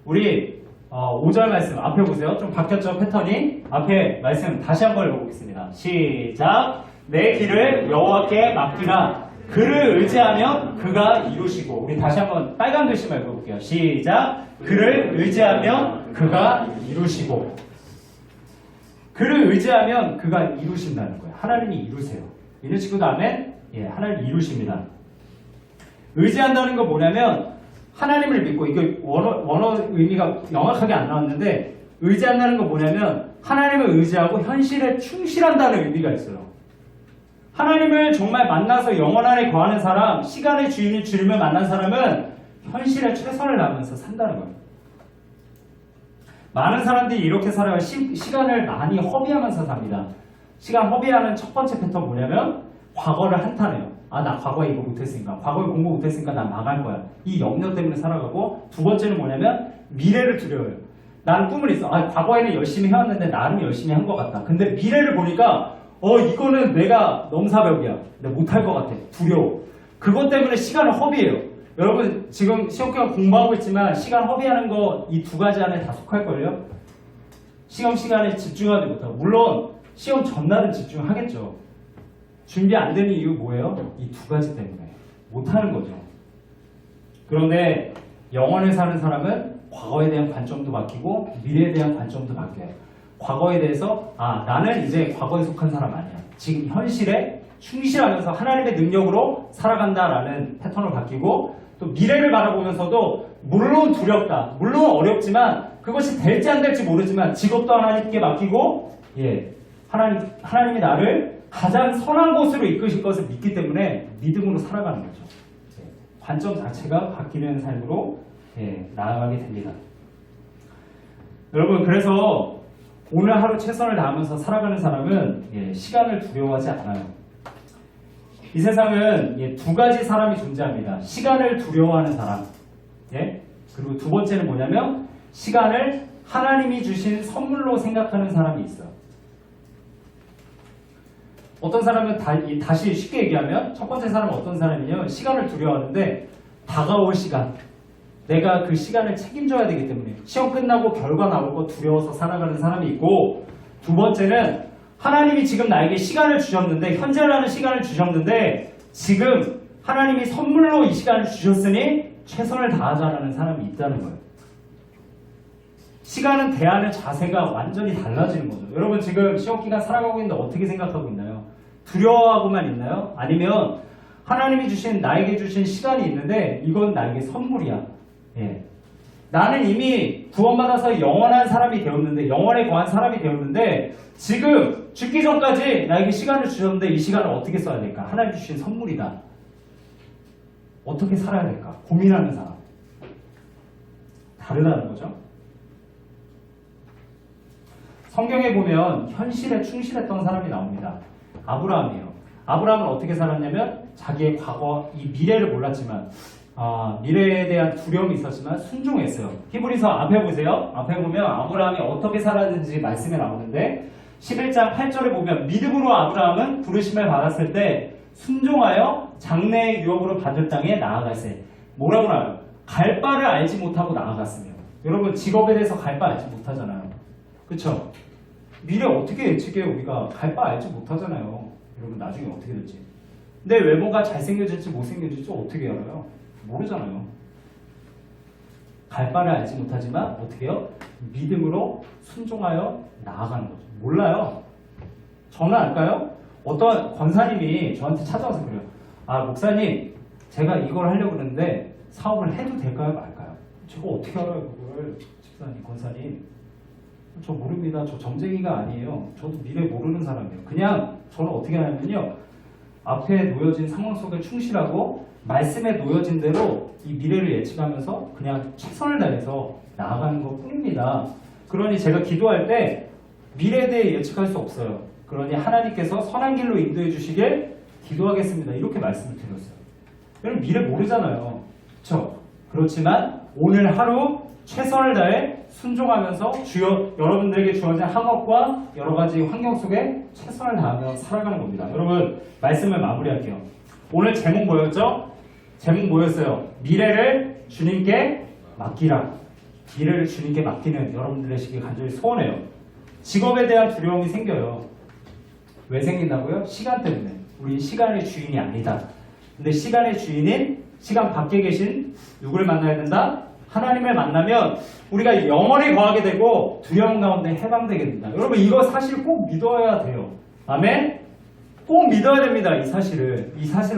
우리 5절 말씀 앞에 보세요. 좀 바뀌었죠? 패턴이. 앞에 말씀 다시 한번 읽어보겠습니다. 시작. 내 길을 여호와께 맡기라. 그를 의지하면 그가 이루시고. 우리 다시 한번 빨간 글씨만 읽어볼게요. 시작. 그를 의지하면 그가 이루시고. 그를 의지하면 그가 이루신다는 거예요. 하나님이 이루세요. 이런 친구도 아멘? 예, 하나님이 이루십니다. 의지한다는 건 뭐냐면 하나님을 믿고, 이거 원어 의미가 명확하게 안 나왔는데 의지한다는 건 뭐냐면 하나님을 의지하고 현실에 충실한다는 의미가 있어요. 하나님을 정말 만나서 영원 안에 거하는 사람, 시간의 주인인 주님을 만난 사람은 현실에 최선을 다하면서 산다는 거예요. 많은 사람들이 이렇게 살아요. 시간을 많이 허비하면서 삽니다. 시간 허비하는 첫 번째 패턴 뭐냐면 과거를 한탄해요. 나 과거에 이거 못했으니까, 과거에 공부 못했으니까 난 망할 거야. 이 염려 때문에 살아가고, 두 번째는 뭐냐면 미래를 두려워해요. 나는 꿈을 있어. 과거에는 열심히 해왔는데 나름 열심히 한 것 같다. 근데 미래를 보니까 이거는 내가 넘사벽이야. 내가 못할 것 같아. 두려워. 그것 때문에 시간을 허비해요. 여러분 지금 시험 기간 공부하고 있지만 시간 허비하는 거 이 두 가지 안에 다 속할걸요? 시험 시간에 집중하지 못하고. 물론 시험 전날은 집중하겠죠. 준비 안 되는 이유 뭐예요? 이 두 가지 때문에 못하는 거죠. 그런데 영원에 사는 사람은 과거에 대한 관점도 바뀌고 미래에 대한 관점도 바뀌어요. 과거에 대해서 나는 이제 과거에 속한 사람 아니야. 지금 현실에 충실하면서 하나님의 능력으로 살아간다라는 패턴으로 바뀌고, 또 미래를 바라보면서도 물론 두렵다, 물론 어렵지만 그것이 될지 안 될지 모르지만 직업도 하나님께 맡기고, 하나님이 나를 가장 선한 곳으로 이끄실 것을 믿기 때문에 믿음으로 살아가는 거죠. 관점 자체가 바뀌는 삶으로 나아가게 됩니다. 여러분, 그래서 오늘 하루 최선을 다하면서 살아가는 사람은 시간을 두려워하지 않아요. 이 세상은 두 가지 사람이 존재합니다. 시간을 두려워하는 사람, 그리고 두 번째는 뭐냐면 시간을 하나님이 주신 선물로 생각하는 사람이 있어요. 어떤 사람은 다시 쉽게 얘기하면 첫 번째 사람은 어떤 사람이냐면 시간을 두려워하는데 다가올 시간, 내가 그 시간을 책임져야 되기 때문에 시험 끝나고 결과 나올 거 두려워서 살아가는 사람이 있고, 두 번째는 하나님이 지금 나에게 시간을 주셨는데, 현재라는 시간을 주셨는데 지금 하나님이 선물로 이 시간을 주셨으니 최선을 다하자라는 사람이 있다는 거예요. 시간은 대하는 자세가 완전히 달라지는 거죠. 여러분 지금 시험기간 살아가고 있는데 어떻게 생각하고 있나요? 두려워하고만 있나요? 아니면 하나님이 주신, 나에게 주신 시간이 있는데 이건 나에게 선물이야. 나는 이미 구원받아서 영원한 사람이 되었는데, 영원에 거한 사람이 되었는데 지금 죽기 전까지 나에게 시간을 주셨는데 이 시간을 어떻게 써야 될까? 하나님 주신 선물이다. 어떻게 살아야 될까? 고민하는 사람. 다르다는 거죠. 성경에 보면 현실에 충실했던 사람이 나옵니다. 아브라함이에요. 아브라함은 어떻게 살았냐면 자기의 과거, 이 미래를 몰랐지만 미래에 대한 두려움이 있었지만 순종했어요. 히브리서 앞에 보세요. 앞에 보면 아브라함이 어떻게 살았는지 말씀에 나오는데 11장 8절에 보면 믿음으로 아브라함은 부르심을 받았을 때 순종하여 장래의 유업으로 받을 땅에 나아갔어요. 뭐라고 나와요? 갈 바를 알지 못하고 나아갔으며. 여러분 직업에 대해서 갈 바 알지 못하잖아요. 그쵸? 미래 어떻게 예측해요? 우리가 갈 바 알지 못하잖아요. 여러분 나중에 어떻게 될지. 내 외모가 잘생겨질지 못생겨질지 어떻게 알아요? 모르잖아요. 갈 바를 알지 못하지만 어떻게 해요? 믿음으로 순종하여 나아가는 거죠. 몰라요. 저는 알까요? 어떤 권사님이 저한테 찾아와서 그래요. 목사님, 제가 이걸 하려고 그러는데 사업을 해도 될까요? 말까요? 제가 어떻게 알아요, 그걸? 집사님, 권사님. 저 모릅니다. 저 점쟁이가 아니에요. 저도 미래 모르는 사람이에요. 그냥 저는 어떻게 하냐면요. 앞에 놓여진 상황 속에 충실하고 말씀에 놓여진 대로 이 미래를 예측하면서 그냥 최선을 다해서 나아가는 것 뿐입니다. 그러니 제가 기도할 때 미래에 대해 예측할 수 없어요. 그러니 하나님께서 선한 길로 인도해 주시길 기도하겠습니다. 이렇게 말씀을 드렸어요. 여러분 미래 모르잖아요. 그렇죠? 그렇지만 오늘 하루 최선을 다해 순종하면서 여러분들에게 주어진 학업과 여러 가지 환경 속에 최선을 다하며 살아가는 겁니다. 여러분 말씀을 마무리할게요. 오늘 제목 뭐였죠? 제목 뭐였어요? 미래를 주님께 맡기라. 미래를 주님께 맡기는 여러분들 되시길 간절히 소원해요. 직업에 대한 두려움이 생겨요. 왜 생긴다고요? 시간 때문에. 우리 시간의 주인이 아니다. 근데 시간의 주인인 시간 밖에 계신 누구를 만나야 된다? 하나님을 만나면 우리가 영원히 거하게 되고 두려움 가운데 해방되게 된다. 여러분 이거 사실 꼭 믿어야 돼요. 아멘? 꼭 믿어야 됩니다. 이 사실을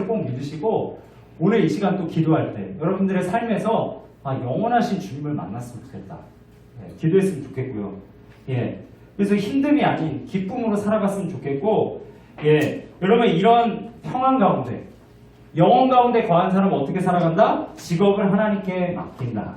꼭 믿으시고 오늘 이 시간 또 기도할 때 여러분들의 삶에서 영원하신 주님을 만났으면 좋겠다. 기도했으면 좋겠고요. 그래서 힘듦이 아닌 기쁨으로 살아갔으면 좋겠고 여러분 이런 평안 가운데 영혼 가운데 거한 사람은 어떻게 살아간다? 직업을 하나님께 맡긴다.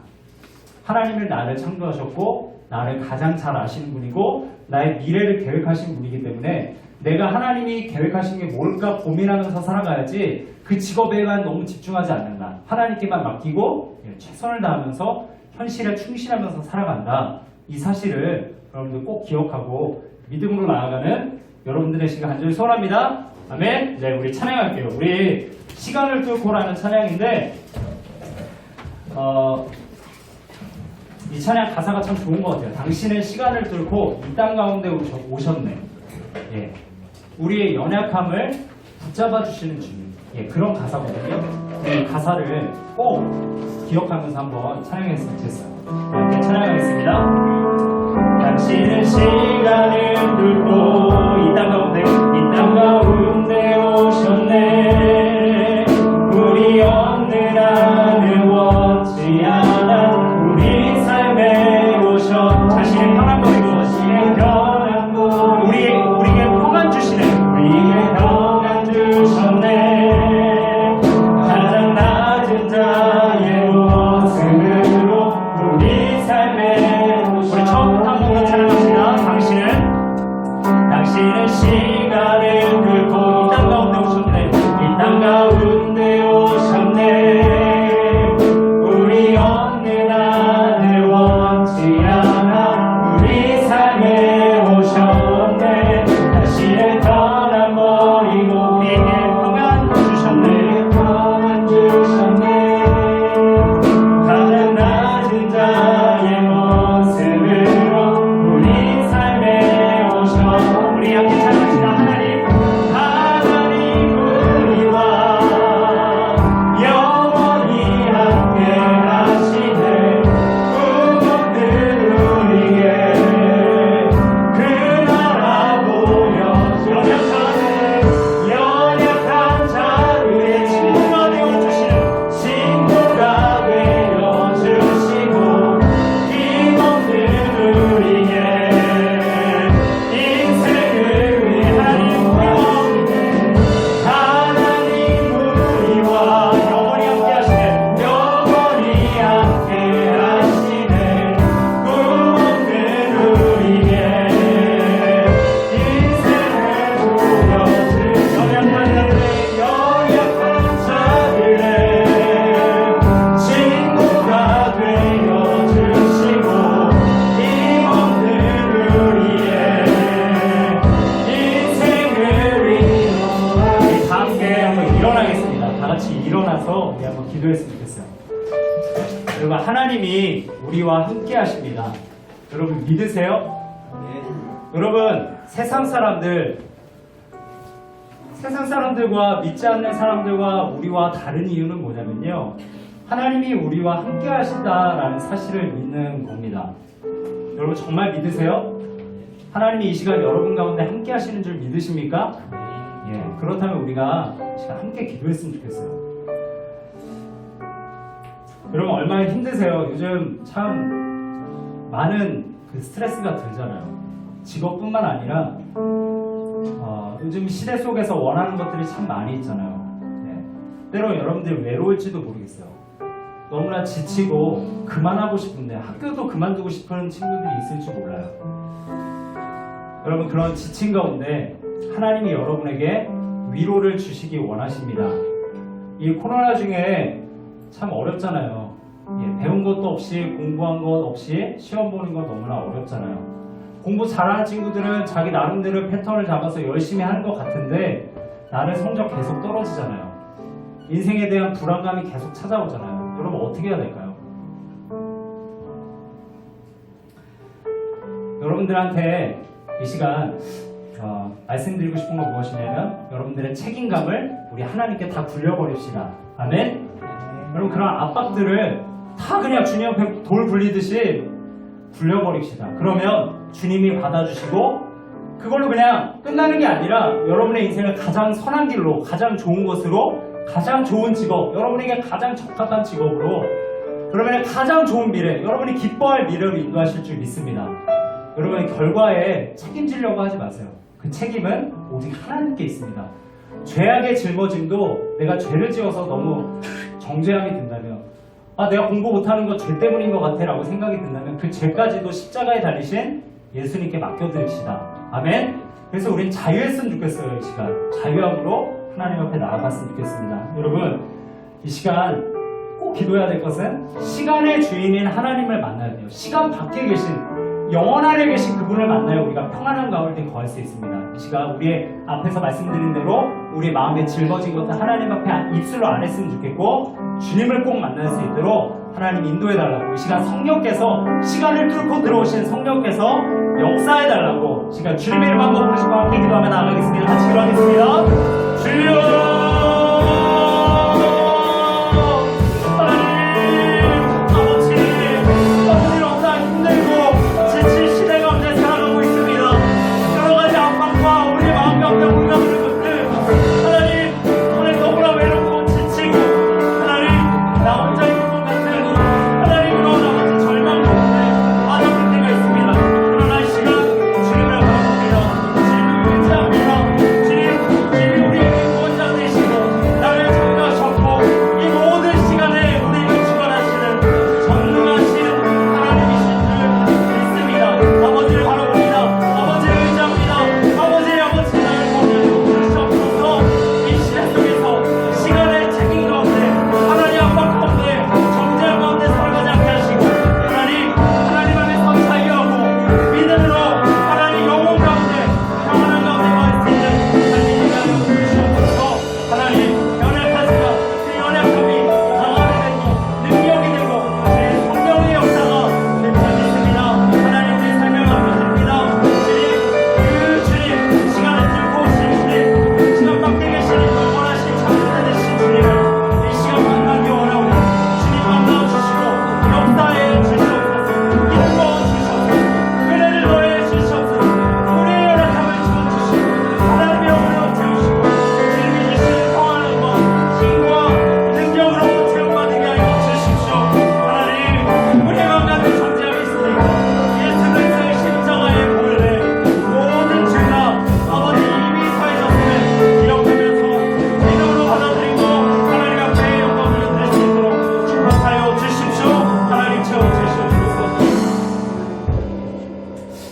하나님을 나를 창조하셨고 나를 가장 잘 아시는 분이고 나의 미래를 계획하신 분이기 때문에 내가 하나님이 계획하신 게 뭘까 고민하면서 살아가야지 그 직업에만 너무 집중하지 않는다. 하나님께만 맡기고 최선을 다하면서 현실에 충실하면서 살아간다. 이 사실을 여러분들 꼭 기억하고 믿음으로 나아가는 여러분들의 시간 간절히 소원합니다. 아멘. 네, 우리 찬양할게요. 우리 시간을 뚫고라는 찬양인데 이 찬양 가사가 참 좋은 것 같아요. 당신은 시간을 뚫고 이 땅 가운데 오셨네. 우리의 연약함을 붙잡아 주시는 주님. 그런 가사거든요. 이 가사를 꼭 기억하면서 한번 찬양했으면 좋겠어요. 함께 찬양하겠습니다. 당신은 시간을 뚫고 이 땅 가운데 오셨네. 우리 어느 나를 원치 않아 우리 삶에 오셔 자신의 편한 거리고 우리에게 평안 주시네. 우리에게 평안 주셨네. 가장 낮은 자의 모습으로 우리 삶에 오셔. 우리 처음부터 한 번만 찬양합시다. 당신은 시간을 뚫고 이 땅 가운데 오셨네. 이 땅 가운데 오셨네. 우리 어느 나를 원치 않아 우리 삶에 오셨네. 당신의 편한 버리고 우리에게 평안 주셨네. 평안 주셨네. 가장 낮은 자의 모습으로 우리 삶에 오셔. 우리 함께 찬양합시다. 하나님 우리와 영원히 함께 하시네. 구원들 우리의 그 나라 보여주셨네. 연약한 자들의 친구가 되어주시는 친구가 되어주시고 힘없는 우리의 인생을 위해 하나님 우리와 영원히 함께 하시네. 영원히 함께 하시네. 구원된 우리의 인생을 보여주시네. 연약한 자들의 친구가 되어주시고 힘없는 우리의 인생을 위해 다 함께 한번 일어나겠습니다. 다 같이 일어나서 우리 한번 기도했으면 좋겠어요. 여러분 하나님이 우리와 함께 하십니다. 여러분 믿으세요? 여러분 세상 사람들과 믿지 않는 사람들과 우리와 다른 이유는 뭐냐면요. 하나님이 우리와 함께 하신다라는 사실을 믿는 겁니다. 여러분 정말 믿으세요? 하나님이 이 시간 여러분 가운데 함께 하시는 줄 믿으십니까? 그렇다면 우리가 시간 함께 기도했으면 좋겠어요. 여러분 얼마나 힘드세요? 요즘 참 많은 그 스트레스가 들잖아요. 직업뿐만 아니라 요즘 시대 속에서 원하는 것들이 참 많이 있잖아요. 네. 때로 여러분들 외로울지도 모르겠어요. 너무나 지치고 그만하고 싶은데 학교도 그만두고 싶은 친구들이 있을지 몰라요. 여러분 그런 지친 가운데 하나님이 여러분에게 위로를 주시기 원하십니다. 이 코로나 중에 참 어렵잖아요. 배운 것도 없이 공부한 것 없이 시험 보는 건 너무나 어렵잖아요. 공부 잘하는 친구들은 자기 나름대로 패턴을 잡아서 열심히 하는 것 같은데 나는 성적 계속 떨어지잖아요. 인생에 대한 불안감이 계속 찾아오잖아요. 여러분 어떻게 해야 될까요? 여러분들한테 이 시간 말씀드리고 싶은 건 무엇이냐면 여러분들의 책임감을 우리 하나님께 다 굴려버립시다. 아멘? 여러분 그런 압박들을 다 그냥 주님 앞에 돌 굴리듯이 굴려버립시다. 그러면 주님이 받아주시고 그걸로 그냥 끝나는 게 아니라 여러분의 인생을 가장 선한 길로, 가장 좋은 것으로, 가장 좋은 직업, 여러분에게 가장 적합한 직업으로, 여러분의 가장 좋은 미래, 여러분이 기뻐할 미래로 인도하실 줄 믿습니다. 여러분의 결과에 책임지려고 하지 마세요. 그 책임은 오직 하나님께 있습니다. 죄악의 짊어짐도 내가 죄를 지어서 너무 정죄함이 든다면 내가 공부 못하는 거 죄 때문인 것 같아 라고 생각이 든다면 그 죄까지도 십자가에 달리신 예수님께 맡겨드립시다. 아멘. 그래서 우린 자유했으면 좋겠어요. 이 시간 자유함으로 하나님 앞에 나아갔으면 좋겠습니다. 여러분 이 시간 꼭 기도해야 될 것은 시간의 주인인 하나님을 만나야 돼요. 시간 밖에 계신 영원 안에 계신 그분을 만나야 우리가 평안한 가운데 거할 수 있습니다. 이 시간 우리의 앞에서 말씀드린 대로 우리 마음에 짊어진 것들 하나님 앞에 입술로 안 했으면 좋겠고 주님을 꼭 만날 수 있도록 하나님 인도해달라고 이 시간 성령께서 시간을 뚫고 들어오신 성령께서 역사해달라고 이 시간 주님의 이름 한번 부르시고 함께 기도하며 나아가겠습니다. 같이 기도하겠습니다. 주여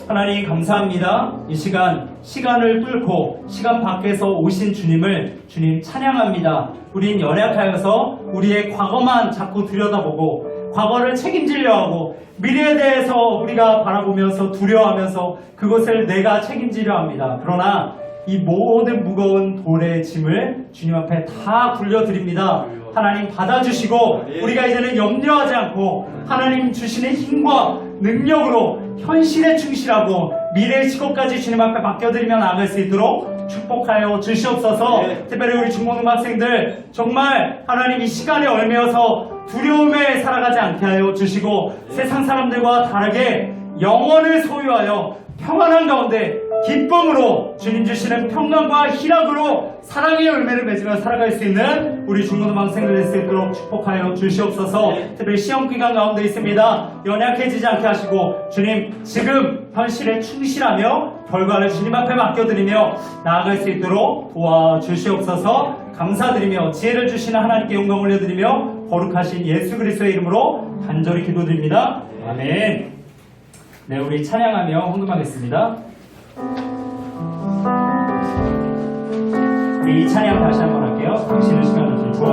하나님 감사합니다. 이 시간 시간을 뚫고 시간 밖에서 오신 주님을 주님 찬양합니다. 우린 연약하여서 우리의 과거만 자꾸 들여다보고 과거를 책임지려 하고 미래에 대해서 우리가 바라보면서 두려워하면서 그것을 내가 책임지려 합니다. 그러나 이 모든 무거운 돌의 짐을 주님 앞에 다 굴려드립니다. 하나님 받아주시고 우리가 이제는 염려하지 않고 하나님 주시는 힘과 능력으로 현실에 충실하고 미래의 직업까지 주님 앞에 맡겨드리며 나아갈 수 있도록 축복하여 주시옵소서. 특별히 우리 중고등학생들 정말 하나님 이 시간에 얽매여서 두려움에 살아가지 않게 하여 주시고 세상 사람들과 다르게 영혼을 소유하여 평안한 가운데 기쁨으로 주님 주시는 평강과 희락으로 사랑의 열매를 맺으며 살아갈 수 있는 우리 중고등학생들 될 수 있도록 축복하여 주시옵소서. 특별히 시험기간 가운데 있습니다. 연약해지지 않게 하시고 주님 지금 현실에 충실하며 결과를 주님 앞에 맡겨드리며 나아갈 수 있도록 도와주시옵소서. 감사드리며 지혜를 주시는 하나님께 영광 올려드리며 거룩하신 예수 그리스도의 이름으로 간절히 기도드립니다. 아멘. 네, 우리 찬양하며 헌금하겠습니다. 우리 이 찬양 다시 한번 할게요. 당신은 시간을 들고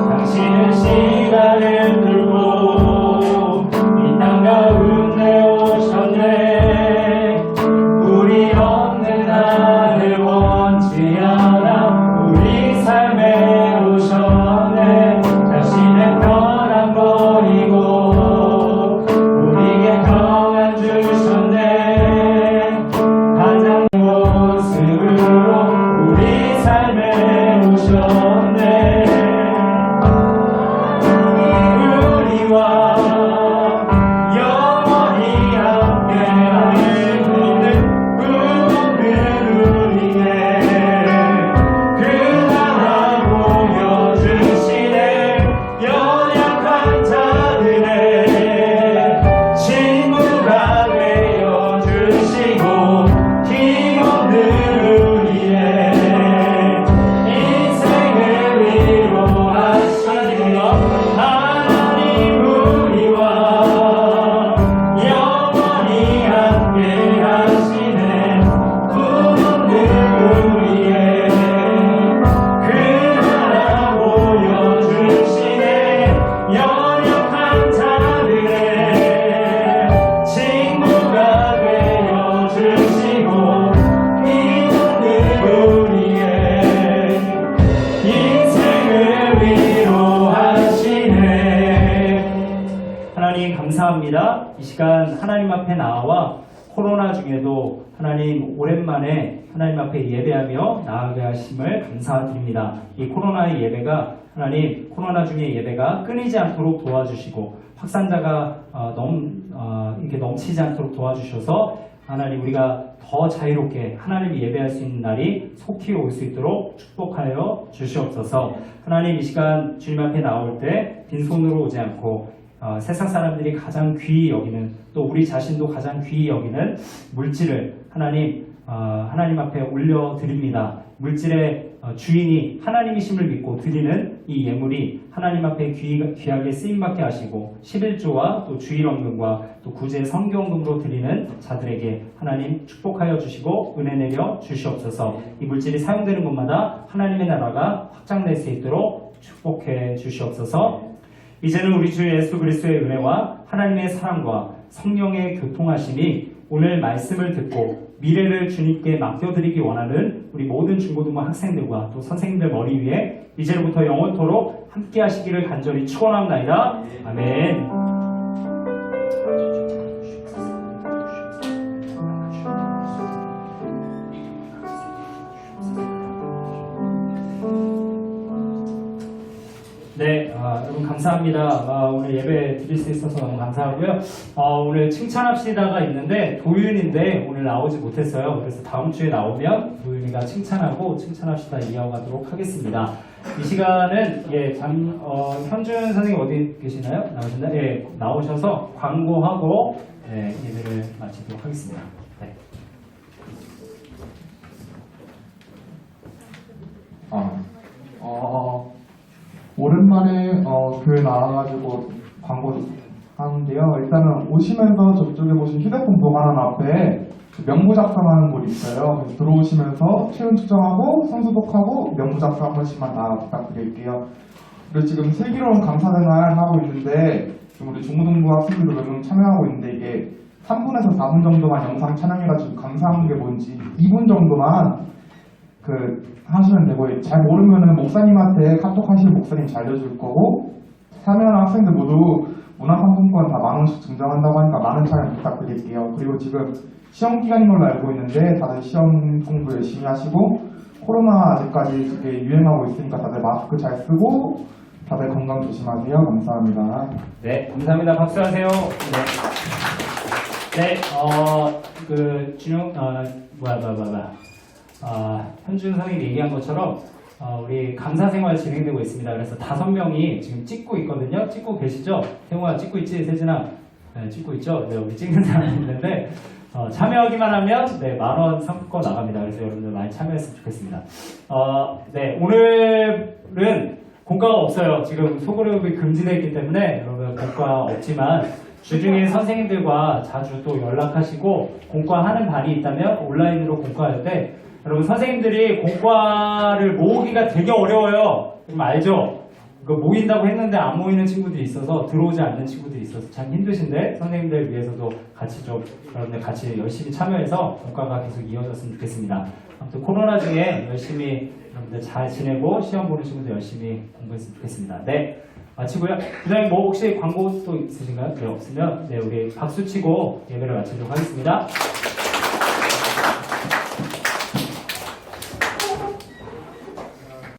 당신은 시간을 들고 이 땅 가운데 오셨네. 우리 없는 나를 원치 않아 우리 삶에 오셨네. 자신의 편안 버리고 우리에게 평안 주셨네. 가장 모습으로 우리 삶에 오셨네. 우리와 영원히 함께하는 그는 우리의 그 나라 보여주시네. 연약한 자들의 친구가 되어주시고 힘없는 우리의 인생을 위로하시는 하나님. 우리와 영원히 함께하시네. 꿈없는 우리의 그 나라 보여주시네. 연약한 자들의 친구가 되어주시고 힘없는 우리의 인생을 위로하시네. 하나님 감사합니다. 이 시간 하나님 앞에 나와 코로나 중에도 하나님 오랜만에 하나님 앞에 예배하며 나아가게 하심을 감사드립니다. 이 코로나의 예배가 하나님 코로나 중에 예배가 끊이지 않도록 도와주시고 확산자가 이렇게 넘치지 않도록 도와주셔서 하나님 우리가 더 자유롭게 하나님을 예배할 수 있는 날이 속히 올 수 있도록 축복하여 주시옵소서. 하나님 이 시간 주님 앞에 나올 때 빈손으로 오지 않고 세상 사람들이 가장 귀히 여기는 또 우리 자신도 가장 귀히 여기는 물질을 하나님 앞에 올려드립니다. 물질의 주인이 하나님이심을 믿고 드리는 이 예물이 하나님 앞에 귀하게 쓰임받게 하시고 11조와 또 주일원금과 또 구제 성경금으로 드리는 자들에게 하나님 축복하여 주시고 은혜 내려 주시옵소서. 이 물질이 사용되는 곳마다 하나님의 나라가 확장될 수 있도록 축복해 주시옵소서. 이제는 우리 주 예수 그리스도의 은혜와 하나님의 사랑과 성령의 교통하심이 오늘 말씀을 듣고 미래를 주님께 맡겨드리기 원하는 우리 모든 중고등부 학생들과 또 선생님들 머리 위에 이제로부터 영원토록 함께 하시기를 간절히 축원합니다. 아멘. 네, 여러분 감사합니다. 오늘 예배 드릴 수 있어서 너무 감사하고요. 오늘 칭찬합시다가 있는데 도윤인데 오늘 나오지 못했어요. 그래서 다음 주에 나오면 도윤이가 칭찬하고 칭찬합시다 이어가도록 하겠습니다. 이 시간은 현준 선생님 어디 계시나요? 나오셨나요? 예, 나오셔서 광고하고 예배를 마치도록 하겠습니다. 네. 오랜만에 교회 나와가지고 광고 하는데요. 일단은 오시면서 저쪽에 보신 휴대폰 보관함 앞에 명부 작성하는 곳이 있어요. 그래서 들어오시면서 체온 측정하고 손 소독하고 명부 작성 한 번씩만 다 부탁드릴게요. 그리고 지금 슬기로운 강사생활 하고 있는데 지금 우리 중고등부 학생들도 몇 명 참여하고 있는데 이게 3분에서 4분 정도만 영상 촬영해가지고 감사한 게 뭔지 2분 정도만 하시면 되고, 잘 모르면은 목사님한테 카톡 하실 목사님 잘 알려줄 거고, 참여하는 학생들 모두 문화상품권 다 10,000원씩 증정한다고 하니까 많은 참여 부탁드릴게요. 그리고 지금 시험 기간인 걸로 알고 있는데 다들 시험 공부 열심히 하시고, 코로나 아직까지 그게 유행하고 있으니까 다들 마스크 잘 쓰고 다들 건강 조심하세요. 감사합니다. 네, 감사합니다. 박수하세요. 네. 네, 현준 선생님이 얘기한 것처럼, 우리 강사 생활 진행되고 있습니다. 그래서 5명이 지금 찍고 있거든요. 찍고 계시죠? 태웅아, 찍고 있지? 세진아? 네, 찍고 있죠? 네, 우리 찍는 사람이 있는데, 참여하기만 하면, 네, 10,000원 상품권 나갑니다. 그래서 여러분들 많이 참여했으면 좋겠습니다. 네, 오늘은 공과가 없어요. 지금 소그룹이 금지되어 있기 때문에 여러분 공과 없지만 주중에 선생님들과 자주 또 연락하시고 공과하는 반이 있다면 온라인으로 공과할 때 여러분 선생님들이 공과를 모으기가 되게 어려워요. 좀 알죠? 그 모인다고 했는데 안 모이는 친구들이 있어서 들어오지 않는 친구들이 있어서 참 힘드신데 선생님들 위해서도 같이 좀 여러분들 같이 열심히 참여해서 공과가 계속 이어졌으면 좋겠습니다. 아무튼 코로나 중에 열심히 여러분들 잘 지내고 시험 보는 친구들 열심히 공부했으면 좋겠습니다. 네, 마치고요. 부장님 뭐 혹시 광고 또 있으신가요? 네, 없으면 네, 우리 박수 치고 예배를 마치도록 하겠습니다.